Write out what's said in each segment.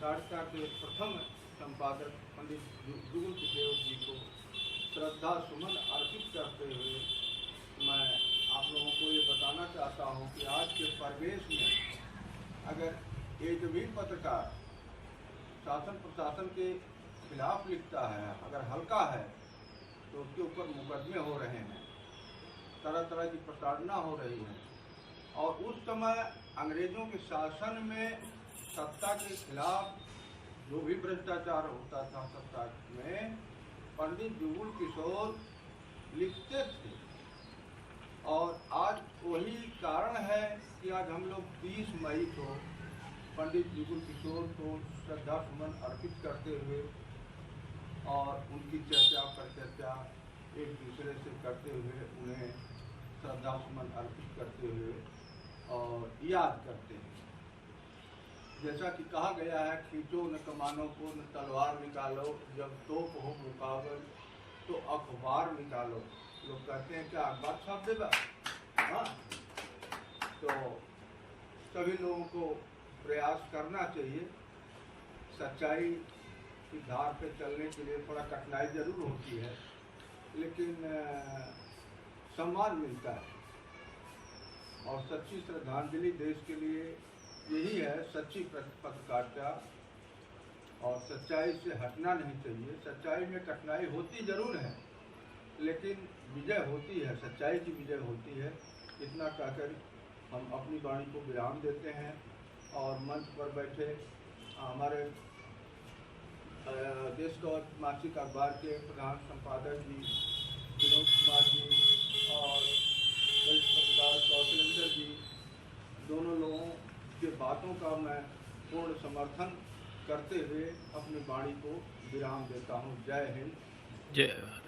पत्रकारिता के प्रथम संपादक पंडित जुगल किशोर जी को श्रद्धा सुमन अर्पित करते हुए मैं आप लोगों को ये बताना चाहता हूँ कि आज के परिवेश में अगर एक भी पत्रकार शासन प्रशासन के खिलाफ लिखता है, अगर हल्का है, तो उसके ऊपर मुकदमे हो रहे हैं, तरह तरह की प्रताड़ना हो रही है। और उस समय अंग्रेजों के शासन में सत्ता के खिलाफ जो भी भ्रष्टाचार होता था सत्ता में, पंडित जुगल किशोर लिखते थे। और आज वही कारण है कि आज हम लोग 30 मई को पंडित जुगल किशोर को श्रद्धा सुमन अर्पित करते हुए और उनकी चर्चा पर चर्चा एक दूसरे से करते हुए उन्हें श्रद्धा सुमन अर्पित करते हुए और याद करते हैं। जैसा कि कहा गया है, खींचो न कमानों को न तलवार निकालो, जब तोप हो मुकाबल तो अखबार निकालो। लोग कहते हैं क्या अखबार छाप देगा? हाँ, तो सभी लोगों को प्रयास करना चाहिए। सच्चाई की धार पे चलने के लिए थोड़ा कठिनाई जरूर होती है, लेकिन सम्मान मिलता है। और सच्ची श्रद्धांजलि देश के लिए यही है, सच्ची पत्रकारिता। और सच्चाई से हटना नहीं चाहिए। सच्चाई में कठिनाई होती जरूर है, लेकिन विजय होती है, सच्चाई की विजय होती है। इतना कहकर हम अपनी वाणी को विराम देते हैं और मंच पर बैठे हमारे देश कवच मासिक अखबार के प्रधान संपादक जी विनोद कुमार जी और वरिष्ठ पत्रकार कौशलेंद्र जी, दोनों लोगों के बातों का मैं पूर्ण समर्थन करते हुए अपनी वाणी को विराम देता हूँ। जय हिंद, जय भारत।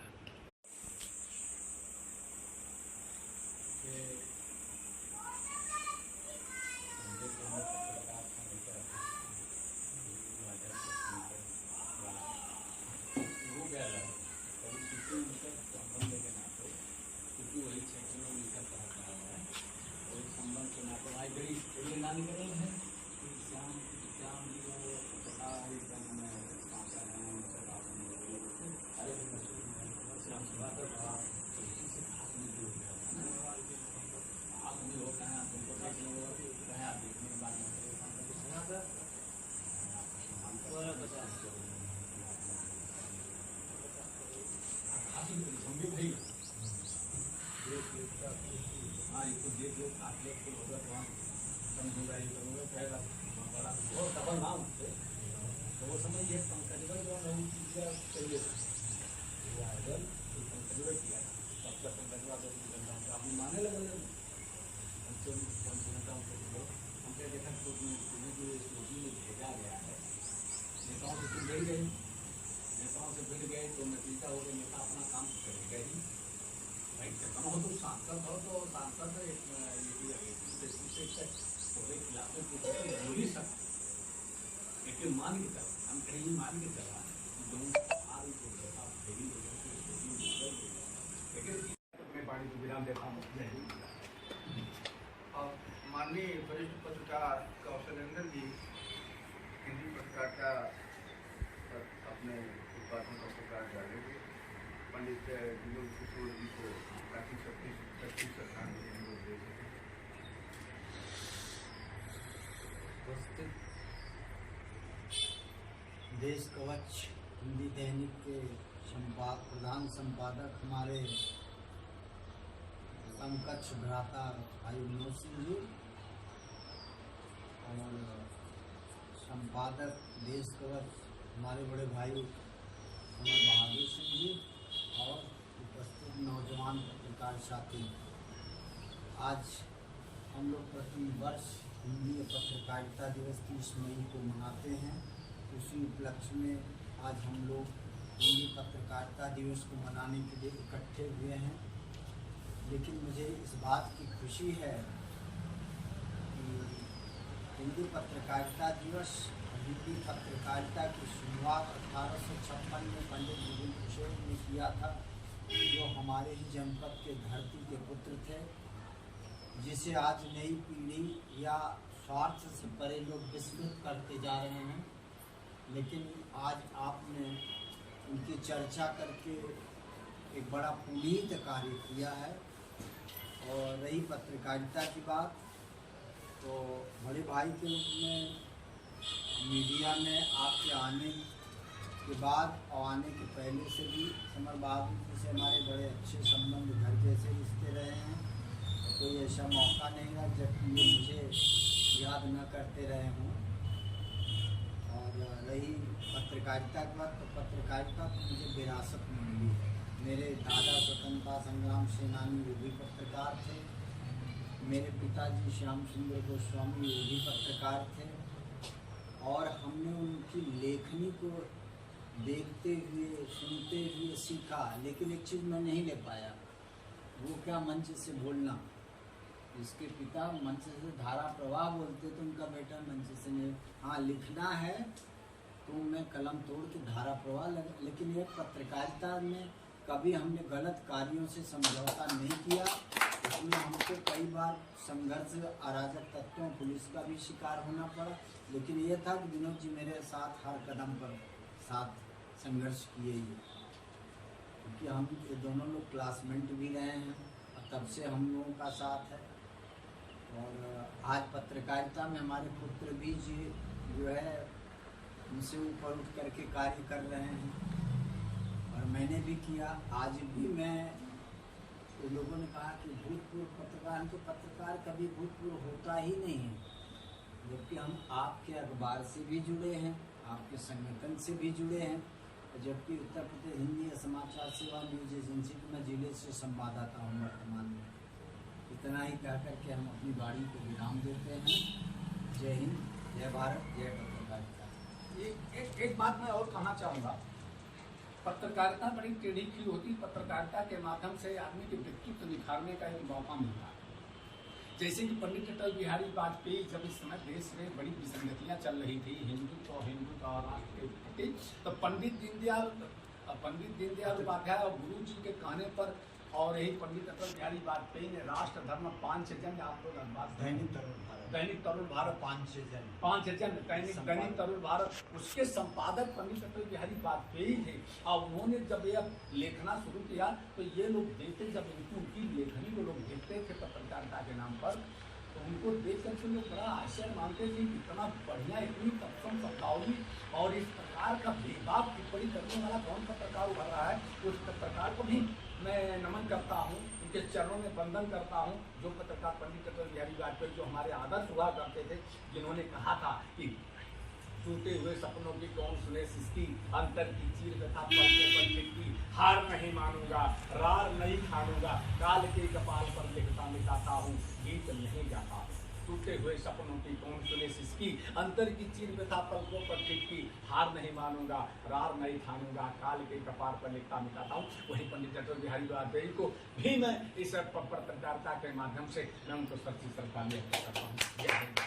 नेताओं से भिड़ गए तो नतीजा हो गया, नेता अपना काम करेगा ही। भाई खत्म हो तो सांसद हो तो सांसद बोल ही सकते, लेकिन मान के चला, हम कहीं मान के चला पानी को विराम देता हूँ। और माननीय वरिष्ठ पत्रकार कौशलेंद्र जी हिंदी पत्रकारिता पर अपने बातों का प्रकाश डालेंगे। पंडित जुगल किशोर जी को काफी सच्ची श्रद्धांजलि हम लोग दे सकें। उपस्थित देश कवच हिंदी दैनिक के प्रधान संपादक हमारे समकक्ष भ्राता भाई विनोद सिंह जी और संपादक देश कवच हमारे बड़े भाई अमर बहादुर सिंह जी और उपस्थित नौजवान पत्रकार साथी, आज हम लोग प्रति वर्ष हिंदी पत्रकारिता दिवस 30 मई को मनाते हैं। उसी उपलक्ष्य में आज हम लोग हिंदी पत्रकारिता दिवस को मनाने के लिए इकट्ठे हुए हैं। लेकिन मुझे इस बात की खुशी है कि हिंदी पत्रकारिता दिवस, हिंदी पत्रकारिता की शुरुआत 1856 में पंडित जुगल किशोर ने किया था, जो हमारे ही जनपद के धरती के पुत्र थे, जिसे आज नई पीढ़ी या स्वार्थ से परे लोग विस्मृत करते जा रहे हैं। लेकिन आज आपने उनकी चर्चा करके एक बड़ा पुनीत कार्य किया है। और रही पत्रकारिता की बात, तो बड़े भाई के रूप में मीडिया में आपके आने के बाद और आने के पहले से भी समर बहादुर जी से हमारे बड़े अच्छे संबंध, घर जैसे रिश्ते रहे हैं। कोई ऐसा मौका नहीं रहा जब ये मुझे याद न करते रहे हों। और रही पत्रकारिता की बात, तो पत्रकारिता तो मुझे विरासत में मिली है। मेरे दादा स्वतंत्रता संग्राम सेनानी वो भी पत्रकार थे, मेरे पिताजी श्याम सुंदर गोस्वामी वो भी पत्रकार थे, और हमने उनकी लेखनी को देखते हुए सुनते हुए सीखा। लेकिन एक चीज़ मैं नहीं ले पाया, वो क्या मंच से बोलना। इसके पिता मंच से धारा प्रवाह बोलते तो उनका बेटा मंच से नहीं। हाँ, लिखना है तो मैं कलम तोड़ के धारा प्रवाह लगा, लेकिन ये पत्रकारिता में कभी हमने गलत कार्यों से समझौता नहीं किया। इसमें हमको कई बार संघर्ष, अराजक तत्वों, पुलिस का भी शिकार होना पड़ा, लेकिन ये था कि विनोद जी मेरे साथ हर कदम पर साथ संघर्ष किए ही, क्योंकि हम ये दोनों लोग क्लासमेट भी रहे हैं और तब से हम लोगों का साथ है। और आज पत्रकारिता में हमारे पुत्र भी जी जो है उनसे ऊपर उठ करके कार्य कर रहे हैं, और मैंने भी किया। आज भी मैं, तो लोगों ने कहा कि भूतपूर्व पत्रकार, तो पत्रकार कभी भूतपूर्व होता ही नहीं है, जबकि हम आपके अखबार से भी जुड़े हैं, आपके संगठन से भी जुड़े हैं, जबकि उत्तर प्रदेश हिंदी समाचार सेवा न्यूज एजेंसी की मैं जिले से संवाददाता हूँ वर्तमान में। इतना ही कह करके हम अपनी वाणी को विराम देते हैं। जय हिंद, जय भारत, जय पत्रकारिता। एक बात मैं और कहना चाहूँगा, पत्रकारिता बड़ी टेढ़ी की होती। पत्रकारिता के माध्यम से आदमी के व्यक्तित्व निखारने का एक मौका मिलता है। जैसे कि पंडित अटल बिहारी वाजपेयी, जब इस समय देश में बड़ी विसंगतियाँ चल रही थी हिंदुत्व और राष्ट्र के प्रति, तो पंडित दीनदयाल उपाध्याय और गुरु जी के कहने पर, और यही पंडित अटल बिहारी वाजपेयी ने राष्ट्र धर्म 5 जन आंदोलन, दैनिक तरुण भारत 5 जन दैनिक तरुण भारत, उसके संपादक पंडित अटल बिहारी वाजपेयी थे। और उन्होंने जब यह लेखना शुरू किया तो ये लोग देखते, जब उनकी लेखनी को लोग देखते थे पत्रकारिता के नाम पर, तो उनको देख करके लोग बड़ा आश्चर्य मानते थे, इतना बढ़िया, इतनी तत्सम शब्दावली और इस प्रकार का भेदभाव टिप्पणी करने वाला कौन पत्रकार उभर रहा है। उस पत्रकार को भी मैं नमन करता हूँ, उनके चरणों में वंदन करता हूँ, जो पत्रकार पंडित अटल बिहारी वाजपेयी जो हमारे आदर्श हुआ करते थे, जिन्होंने कहा था कि टूटे हुए सपनों की कौन सुने सिसकी, अंतर की चीर व्यथा पलकों पर चिपकी, हार नहीं मानूंगा, रार नहीं खानूंगा, काल के कपाल पर लिखता मिटाता हूँ, गीत नहीं गाता हूँ। टूटे हुए सपनों की कौन सुने सिसकी, अंतर की चीर व्यथा पलकों पर चिपकी, हार नहीं मानूंगा, रार नहीं खानूंगा, काल के कपाल पर लिखता मिटाता हूँ। वही पंडित अटल बिहारी वाजपेयी को भी मैं इस पत्रकारिता के माध्यम से मैं उनको सच्ची श्रद्धांजलि करता हूँ। जय हिंद।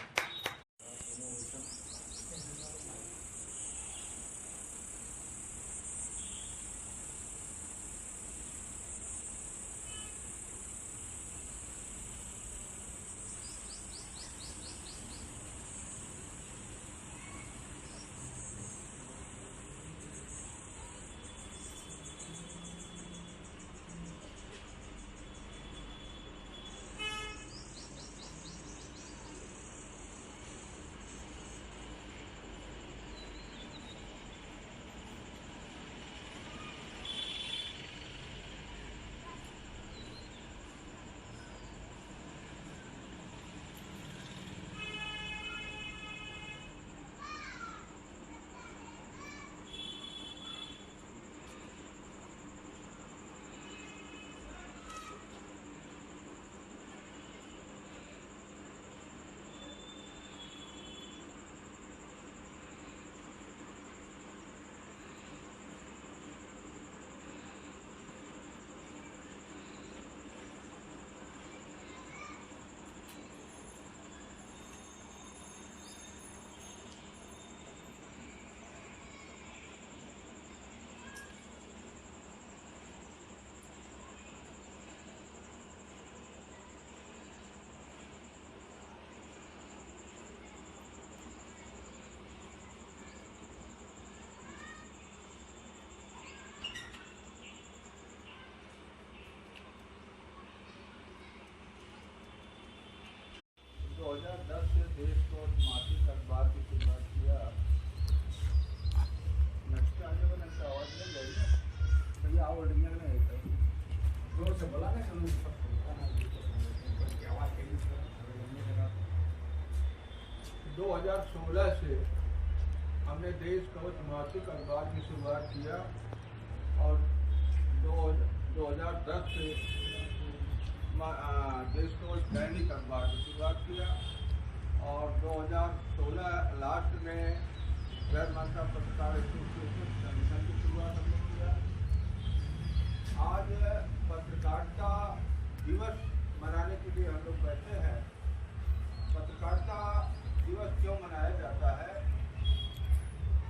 से बोला ना कि आवाज के 2016 से हमने देश कवच मासिक अखबार की शुरुआत किया और 2010 से देश कवच दैनिक अखबार की शुरुआत किया और 2016 लास्ट में गैर मान्यता पत्रकार एसोसिएशन संगठन की शुरुआत हमने किया। आज पत्रकारिता दिवस मनाने के लिए हम लोग बैठे हैं। पत्रकारिता दिवस क्यों मनाया जाता है?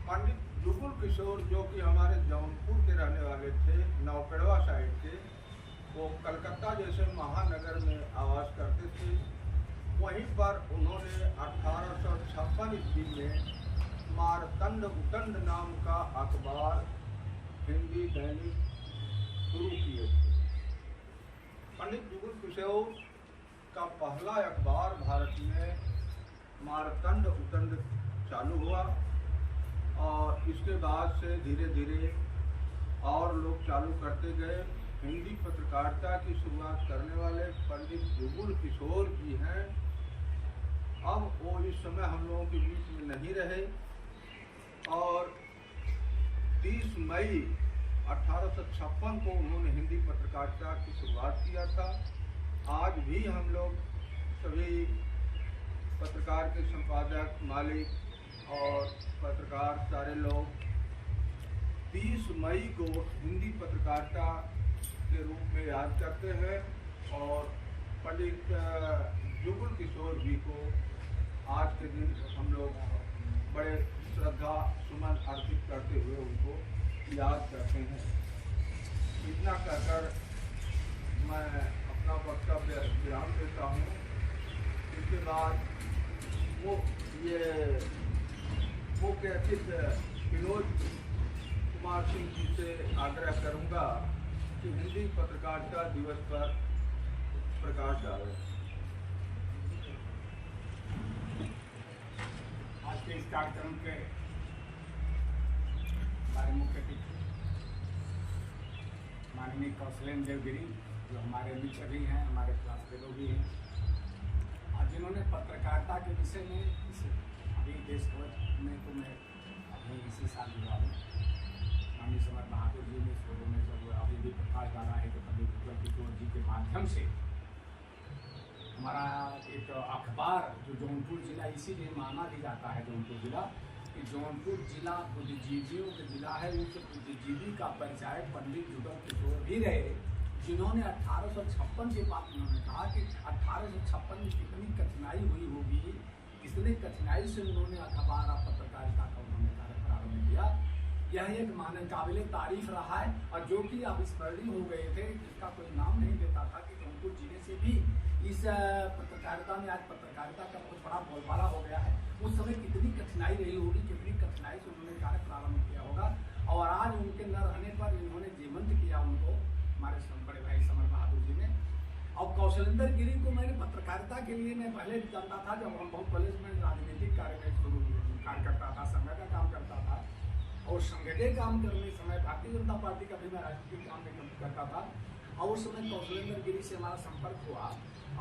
पंडित जुगुल किशोर जो कि हमारे जौनपुर के रहने वाले थे, नौपेड़वा साइड के, वो कलकत्ता जैसे महानगर में आवास करते थे। वहीं पर उन्होंने 1856 ईस्वी में मारतंड उटंड नाम का अखबार हिंदी दैनिक शुरू किए थे। पंडित जुगुल किशोर का पहला अखबार भारत में मारतंड उटंड चालू हुआ और इसके बाद से धीरे धीरे और लोग चालू करते गए। हिंदी पत्रकारिता की शुरुआत करने वाले पंडित जुगुल किशोर जी हैं। अब वो इस समय हम लोगों के बीच में नहीं रहे और 30 मई 1856 को उन्होंने हिंदी पत्रकारिता की शुरुआत किया था। आज भी हम लोग सभी पत्रकार के संपादक, मालिक और पत्रकार सारे लोग 30 मई को हिंदी पत्रकारिता के रूप में याद करते हैं और पंडित जुगुल किशोर जी को आज के दिन हम लोग बड़े श्रद्धा सुमन अर्पित करते हुए उनको याद करते हैं। इतना कहकर मैं अपना वक्तव्य विराम देता हूँ। इसके बाद मुख्य अतिथि विनोद कुमार सिंह जी से आग्रह करूंगा कि हिंदी पत्रकारिता दिवस पर प्रकाश डालें। आज के इस कार्यक्रम के हमारे मुख्य अतिथि माननीय कौशलेंद्र गिरी जो हमारे मित्र भी हैं, हमारे क्लास फेलो भी हैं, आज जिन्होंने पत्रकारिता के विषय में अभी देश कवच में तो मैं अभी इसी साल जुड़ा हूँ। माननीय समर बहादुर जी ने शुरू में जब अभी भी प्रकाश डाला है तो पंडित जुगुल किशोर जी के माध्यम से हमारा एक अखबार जो जौनपुर जिला, इसीलिए माना भी जाता है जौनपुर जिला कि जौनपुर जिला बुद्धिजीवियों का जिला है। उस बुद्धिजीवी का परिचय पंडित जुगुल किशोर भी रहे, जिन्होंने 1856 के बाद उन्होंने कहा कि 1856 में कितनी कठिनाई हुई होगी, कितनी कठिनाई से उन्होंने अखबार और पत्रकारिता का उन्होंने कार्य प्रारंभ किया। यह एक माने काबिले तारीफ रहा है और जो कि अब स्मरणीय हो गए थे, जिसका कोई नाम नहीं देता था कि जौनपुर जिले से भी इस पत्रकारिता में आज पत्रकारिता का बहुत बड़ा बोलबाला हो गया है। उस समय कितनी कठिनाई रही होगी, कितनी कठिनाई से उन्होंने कार्य प्रारंभ किया होगा और आज उनके न रहने पर इन्होंने जीवंत किया उनको हमारे बड़े भाई समर बहादुर जी ने। और कौशलेंद्र गिरी को मैंने पत्रकारिता के लिए मैं पहले जानता था, जब हम बहुत पहले में राजनीतिक कार्य में कार्य करता था, संघ का काम करता था और संघ के काम करने समय भारतीय जनता पार्टी का भी मैं राजनीतिक काम में करता था और उस समय कौशलेंद्र गिरी से हमारा संपर्क हुआ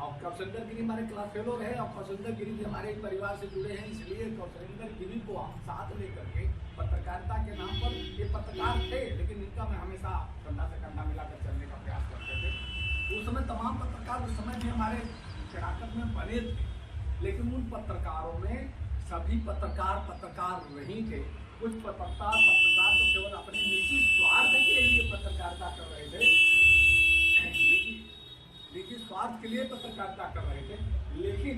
और कौशलेंद्र गिरी हमारे क्लास फेलो रहे और कौशलेंद्र गिरी भी हमारे परिवार से जुड़े हैं, इसलिए कौशलेंद्र गिरी को हम साथ लेकर के पत्रकारिता के नाम पर, ये पत्रकार थे लेकिन इनका मैं हमेशा कंधा से कंधा मिलाकर चलने का प्रयास करते थे। उस समय तमाम पत्रकार उस समय भी हमारे शराकत में बने थे, लेकिन उन पत्रकारों में सभी पत्रकार नहीं थे। कुछ पत्रकार तो केवल अपने निजी स्वार्थ के लिए पत्रकारिता कर रहे थे, निजी स्वार्थ के लिए पत्रकारिता कर रहे थे। लेकिन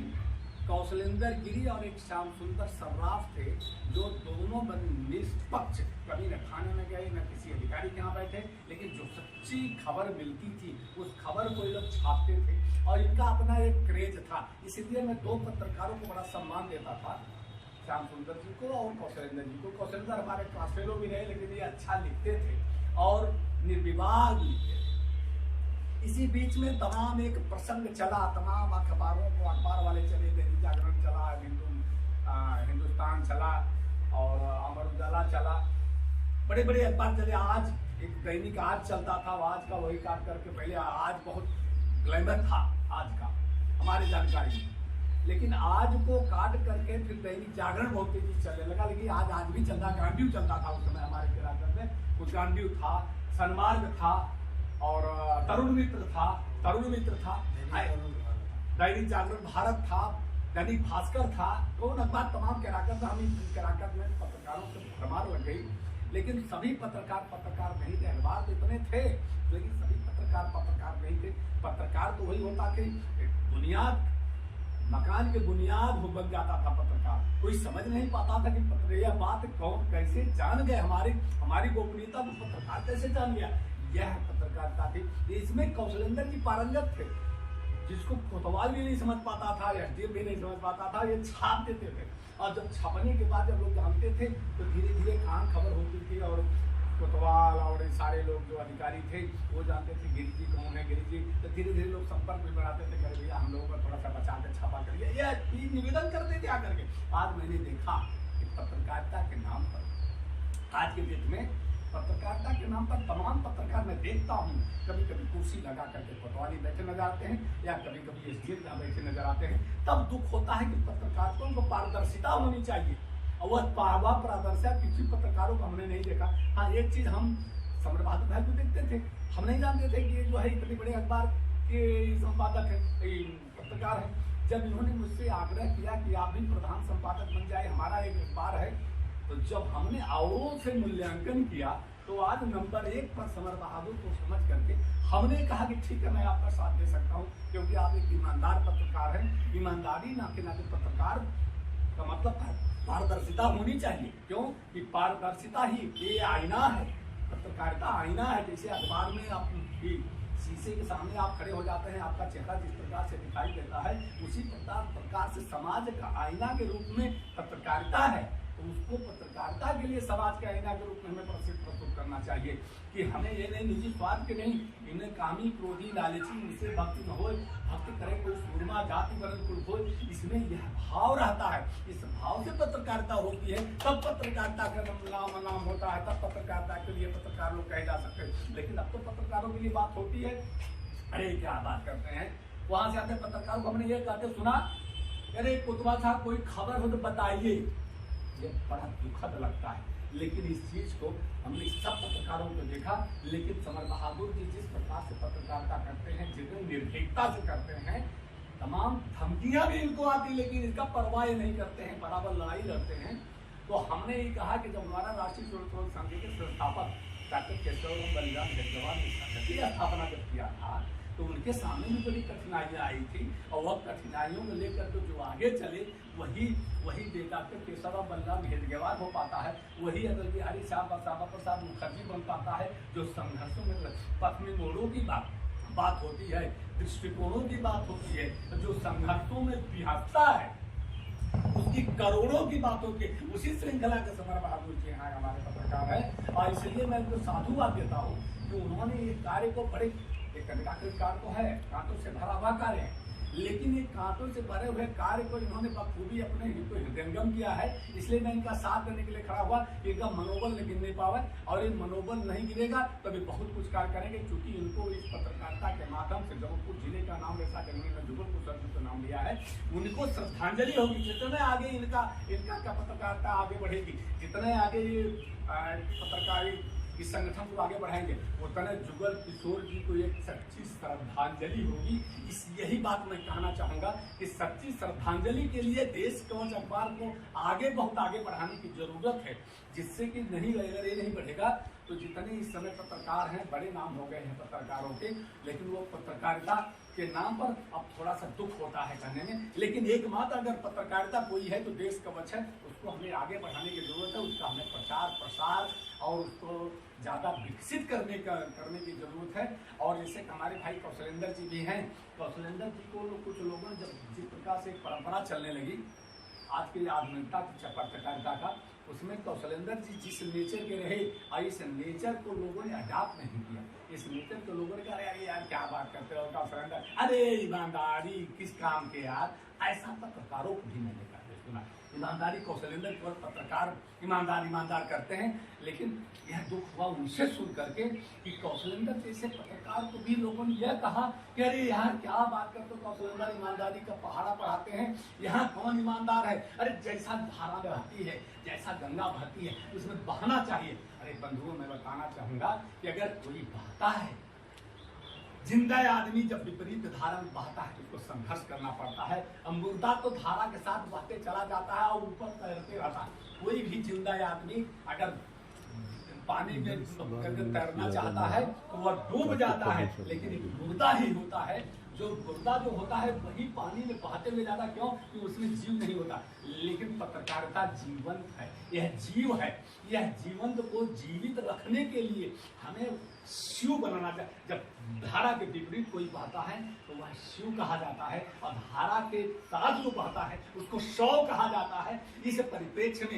कौशलेंद्र गिरी और एक श्याम सुंदर सर्राफ थे जो दोनों निष्पक्ष, कभी न थाने में गए न किसी अधिकारी के यहाँ बैठे, लेकिन जो सच्ची खबर मिलती थी उस खबर को ये लोग छापते थे और इनका अपना एक क्रेज था। इसलिए मैं दो पत्रकारों को बड़ा सम्मान देता था, श्याम सुंदर जी को और कौशलेंद्र जी को। कौशलेंद्र हमारे क्लास फेलो भी रहे, लेकिन ये अच्छा लिखते थे और निर्विवाद लिखते थे। इसी बीच में तमाम एक प्रसंग चला, तमाम अखबारों को, अखबार वाले चले, दैनिक जागरण चला, हिंदुस्तान चला और अमर उजाला चला, बड़े बड़े अखबार चले। आज एक दैनिक आज चलता था, आज का वही काट करके पहले आज बहुत ग्लैमर था आज का हमारी जानकारी में, लेकिन आज को काट करके फिर दैनिक जागरण बहुत तेजी चलने लगा। लेकिन आज भी चल रहा, गांडीव चलता था उस समय हमारे केराकर में, कुछ गांडीव था, सन्मार्ग था और तरुण मित्र था, दैनिक जागरण भारत था, दैनिक भास्कर था, तो अखबार तमाम केराकर था। हम केराकर में पत्रकारों से भरमार लग गई, लेकिन सभी पत्रकार नहीं थे। अखबार तो इतने थे लेकिन सभी पत्रकार नहीं थे। पत्रकार तो वही होता कि बुनियाद, मकान के बुनियाद वो बन जाता था पत्रकार। कोई समझ नहीं पाता था कि यह बात कौन कैसे जान गए, हमारी गोपनीयता को पत्रकार कैसे जान गया। यह पत्रकारिता थी। इसमें कौशलेंद्र जी पारंगत थे, जिसको कोतवाल भी नहीं समझ पाता था, एसडीएम भी नहीं समझ पाता था, ये छाप देते थे। और जब छपने के बाद जब लोग जानते थे तो धीरे धीरे कहाँ खबर होती थी और कोतवाल और सारे लोग जो अधिकारी थे वो जानते थे गिरी जी कौन है, गिरी जी। तो धीरे धीरे लोग संपर्क भी बढ़ाते थे, कह भैया हम लोगों को थोड़ा सा बचा के छापा करिए, ये निवेदन करते थे आकर के। आज मैंने देखा कि पत्रकारिता के नाम पर, आज के डेट में पत्रकारिता के नाम पर तमाम पत्रकार मैं देखता हूँ, कभी कभी कुर्सी लगा करके कोतवाली बैठे नजर आते हैं या कभी कभी एसडीएम बैठे नजर आते हैं। तब दुख होता है कि पत्रकारों को पारदर्शिता होनी चाहिए, और वह पारदर्शिता किसी पत्रकारों को हमने नहीं देखा। हाँ, एक चीज हम समर बहादुर भाई को देखते थे, हम नहीं जानते थे कि ये जो है इतने बड़े अखबार के संपादक है, पत्रकार है। जब इन्होंने मुझसे आग्रह किया कि आप भी प्रधान संपादक बन जाए, हमारा एक अखबार है, तो जब हमने औरों से मूल्यांकन किया तो आज नंबर 1 पर समर बहादुर को समझ करके हमने कहा कि ठीक है, मैं आपका साथ दे सकता हूँ, क्योंकि आप एक ईमानदार पत्रकार हैं। ईमानदारी ना के नाते पत्रकार का मतलब पारदर्शिता होनी चाहिए। क्यों कि पारदर्शिता ही ये आईना है, पत्रकारिता आईना है। जैसे अखबार में आप शीशे के सामने आप खड़े हो जाते हैं, आपका चेहरा जिस प्रकार से दिखाई देता है, उसी प्रकार से समाज का आईना के रूप में पत्रकारिता है। तो उसको पत्रकारिता के लिए समाज के आईना के रूप में हमें प्रस्तुत करना चाहिए कि हमें ये नहीं निजी स्वार्थ के नहीं, इन्हें कामी क्रोधी लालची इनसे भक्ति न हो, भक्ति करे कोई सूरमा जाति वर्ण कुल हो, इसमें यह भाव रहता है। इस भाव से पत्रकारिता होती है, तब पत्रकारिता का नाम होता है, तब पत्रकारिता के लिए पत्रकार लोग कहे जा सकते हैं। लेकिन अब तो पत्रकारों के लिए बात होती है, अरे क्या बात करते हैं, वहां से आते पत्रकारों को हमने ये कहते सुना, अरे कोतवाल साहब कोई खबर हो तो बताइए। ये बड़ा दुखद लगता है, लेकिन इस चीज को हमने सब पत्रकारों को देखा। लेकिन समर बहादुर जी जिस प्रकार से पत्रकारिता करते हैं, जितनी निर्भीकता से करते हैं, तमाम धमकियां भी इनको आती, लेकिन इसका परवाह नहीं करते हैं, बराबर लड़ाई लड़ते हैं। तो हमने ये कहा कि जब हमारा राष्ट्रीय स्वयंसेवक संघ के संस्थापक डॉक्टर केशवराम बलिराम हेडगेवार ने संघ की स्थापना जब किया था, तो उनके सामने भी बड़ी कठिनाइयां आई थी, और वह कठिनाइयों को लेकर तो जो आगे चले वही डॉक्टर केशवराम बलिराम हेडगेवार हो पाता है, वही अटल बिहारी श्यामा प्रसाद मुखर्जी बन पाता है। जो संघर्षों में पथ में मोड़ों की बात होती है, दृष्टिकोणों की बात होती है, जो संघर्षों में बिहारता है, उसकी करोड़ों की बातों के उसी श्रृंखला के समर बहादुर जी यहाँ हमारे पत्रकार है। और इसलिए मैं उनको साधुवाद देता हूँ कि उन्होंने ये कार्य को बड़े, एक कार्य तो है, कांटों से भरा हुआ कार्य है, लेकिन ये कांटों से भरे हुए कार्य को इन्होंने बखूबी अपने हृदयंगम किया है। इसलिए मैं इनका साथ देने के लिए खड़ा हुआ, इनका मनोबल न गिरने पावे, और ये मनोबल नहीं गिरेगा तभी बहुत कुछ कार्य करेंगे। क्योंकि इनको इस पत्रकारिता के माध्यम से जबलपुर जिले का नाम ऐसा कि उन्होंने जुगलपुर सर्किल का नाम लिया है, उनको श्रद्धांजलि होगी। जितने आगे इनका पत्रकारिता आगे बढ़ेगी, जितने आगे ये पत्रकारी इस संगठन को आगे बढ़ाएंगे, उतने जुगल किशोर जी को एक सच्ची श्रद्धांजलि होगी। यही बात मैं कहना चाहूंगा कि सच्ची श्रद्धांजलि के लिए देश कवच अखबार को बहुत आगे बढ़ाने की जरूरत है, जिससे कि अगर ये नहीं बढ़ेगा तो जितने इस समय पत्रकार हैं, बड़े नाम हो गए हैं पत्रकारों के, लेकिन वो पत्रकारिता के नाम पर अब थोड़ा सा दुख होता है कहने में। लेकिन एकमात्र अगर पत्रकारिता कोई है तो देश कवच है, उसको हमें आगे बढ़ाने की जरूरत है, उसका हमें प्रचार प्रसार और उसको ज़्यादा विकसित करने की जरूरत है। और जैसे हमारे भाई कौशलेंद्र जी भी हैं, कौशलेंद्र जी को कुछ लोगों ने जब जिस प्रकार से परंपरा चलने लगी आज की आधुनिकता की पत्रकारिता का, उसमें कौशलेंद्र जी जिस नेचर के रहे, और इस नेचर को लोगों ने अडॉप्ट नहीं किया। इस नेचर को लोगों ने कहा अरे यार क्या बात करते हो कौशलेंद्र, अरे ईमानदारी किस काम के यार, ऐसा पत्रकारों को भी मैंने कहा। सुना। ईमानदारी कौशलेंद्र केवल पत्रकार ईमानदार करते हैं, लेकिन यह दुख हुआ उनसे सुन करके कि कौशलेंद्र जैसे पत्रकार को भी लोगों ने यह कहा कि अरे यार क्या बात करते हो, कौशलेंद्र ईमानदारी का पहाड़ा पढ़ाते हैं, यहाँ कौन ईमानदार है? अरे जैसा धारा बहती है, जैसा गंगा बहती है उसमें बहना चाहिए। अरे बंधुओं, मैं बताना चाहूंगा कि अगर कोई बहता है, जिंदा आदमी जब विपरीत धारा में बहता है तो उसको संघर्ष करना पड़ता है। मुर्दा तो धारा के साथ बहते चला जाता है और ऊपर तैरते रहता है। कोई भी जिंदा आदमी अगर पानी में तैरना चाहता है तो वह डूब जाता है, लेकिन एक मुर्दा ही होता है जो मुर्दा जो होता है वही पानी में बहते हुए जाता। क्यों? कि उसमें जीव नहीं होता। लेकिन पत्रकारिता जीवंत है, यह जीव है। यह जीवंत को जीवित रखने के लिए हमें शिव बनाना चाहिए। जब धारा के विपरीत कोई बहता है तो वह शिव कहा जाता है, और धारा के साथ जो बहता है उसको शव कहा जाता है। इस परिप्रेक्ष्य में